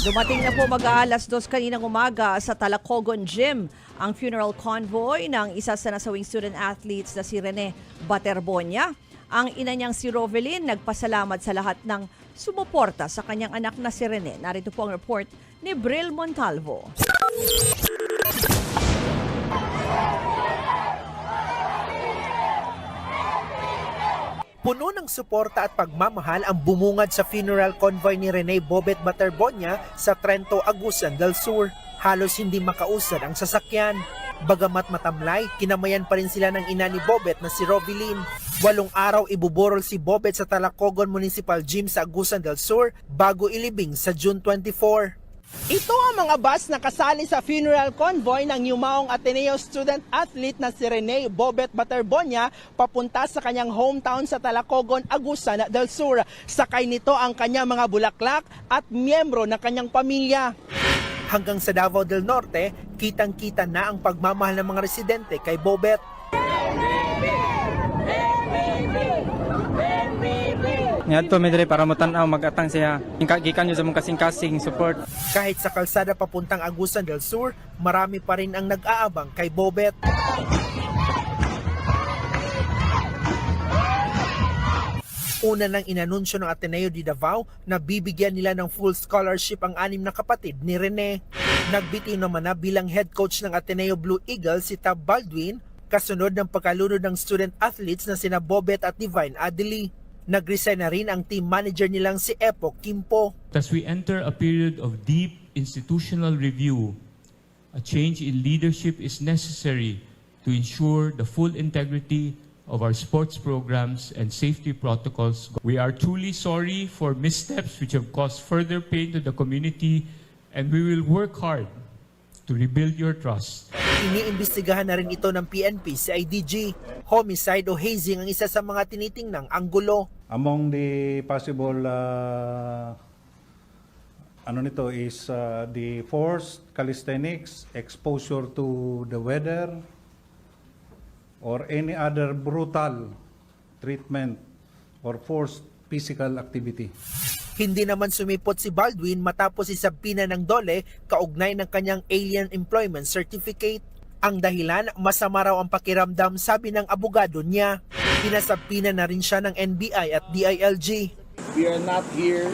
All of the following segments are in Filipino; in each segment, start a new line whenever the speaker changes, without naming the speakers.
Dumating na po mag-aalas 2 kaninang umaga sa Talacogon Gym ang funeral convoy ng isa sa nasawing student athletes na si Rene Baterbonia. Ang ina niyang si Rovelyn nagpasalamat sa lahat ng sumuporta sa kanyang anak na si Rene. Narito po ang report ni Bril Montalvo.
Puno ng suporta at pagmamahal ang bumungad sa funeral convoy ni Rene Bobet Baterbonia sa Trento, Agusan del Sur. Halos hindi makausad ang sasakyan. Bagamat matamlay, kinamayan pa rin sila ng ina ni Bobet na si Rovelyn. 8 araw ibuborol si Bobet sa Talacogon Municipal Gym sa Agusan del Sur bago ilibing sa June 24.
Ito ang mga bus na kasali sa funeral convoy ng Yumaong Ateneo student athlete na si Rene Bobet Baterbonia papunta sa kanyang hometown sa Talacogon, Agusan del Sur. Sakay nito ang kanyang mga bulaklak at miyembro ng kanyang pamilya.
Hanggang sa Davao del Norte, kitang-kita na ang pagmamahal ng mga residente kay Bobet.
Ngadto mi diri para matan-aw mag-atang siya. Gikan nyo sa mong kasing-kasing support.
Kahit sa kalsada papuntang Agusan del Sur, marami pa rin ang nag-aabang kay Bobet. Una nang inanunsyo ng Ateneo de Davao na bibigyan nila ng full scholarship ang 6 na kapatid ni Rene. Nagbitiw naman na bilang head coach ng Ateneo Blue Eagles si Tab Baldwin, kasunod ng pagkalunod ng student athletes na sina Bobet at Divine Adeli. Nag-resign na rin ang team manager nilang si Epo Kimpo.
As we enter a period of deep institutional review, a change in leadership is necessary to ensure the full integrity of our sports programs and safety protocols. We are truly sorry for missteps which have caused further pain to the community, and we will work hard to rebuild your trust.
Iniimbestigahan na rin ito ng PNP si IDG. Homicide o hazing ang isa sa mga tinitingnang anggulo.
Among the possible nito is the forced calisthenics, exposure to the weather, or any other brutal treatment or forced physical activity.
Hindi naman sumipot si Baldwin matapos isabpina ng DOLE kaugnay ng kanyang Alien Employment Certificate. Ang dahilan, masama raw ang pakiramdam, sabi ng abogado niya. Pinasabpina na rin siya ng NBI at DILG.
We are not here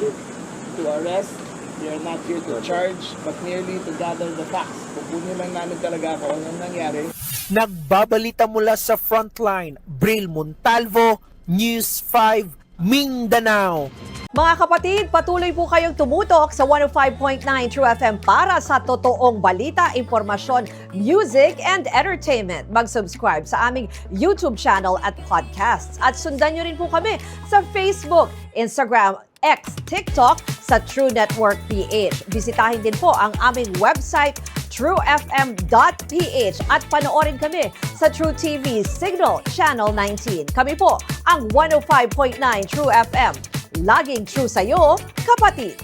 to arrest, we are not here to charge, but merely to gather the facts. Kukunin lang namin talaga kung anong nangyari.
Nagbabalita mula sa Frontline, Bril Montalvo, News 5, Mindanao.
Mga kapatid, patuloy po kayong tumutok sa 105.9 True FM para sa totoong balita, impormasyon, music, and entertainment. Mag-subscribe sa aming YouTube channel at podcasts. At sundan nyo rin po kami sa Facebook, Instagram, X, TikTok sa True Network PH. Bisitahin din po ang aming website, truefm.ph, at panoorin kami sa True TV Signal Channel 19. Kami po ang 105.9 True FM. Laging true sa'yo, kapatid.